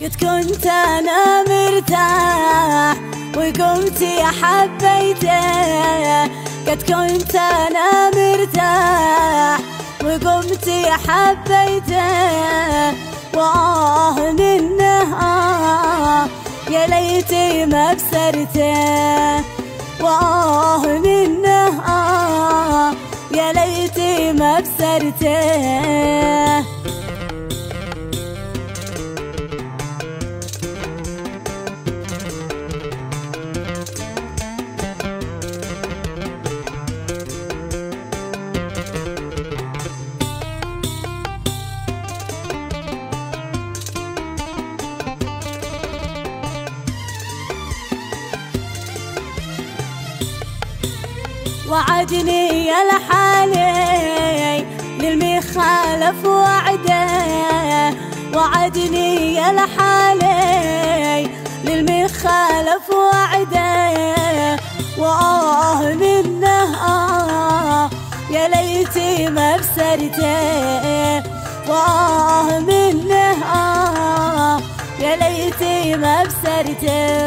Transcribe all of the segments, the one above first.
قد كنت أنا مرتاح وقمت حبيته، قد كنت أنا مرتاح وقمت حبيته، منه يا ليتي ما بسرته، منه يا ليتي ما بسرته. وعدني يا لحالي للمخالف وعده، وعدني يا لحالي للمخالف وعده، منه يا ليتي ما بسرته، منه يا ليتي ما بسرته.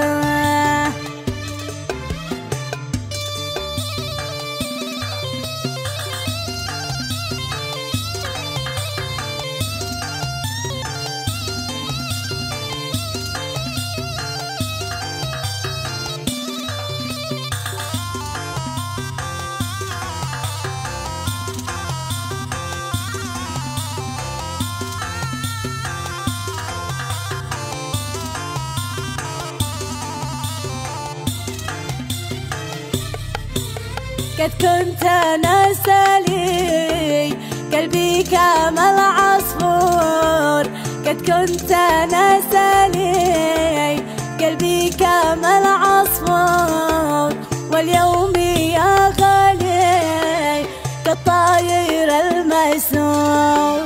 قد كنت أنا سالي قلبي كامل عصفور، قد كنت أنا سالي قلبي كامل عصفور، واليوم يا غالي كالطاير المسنون،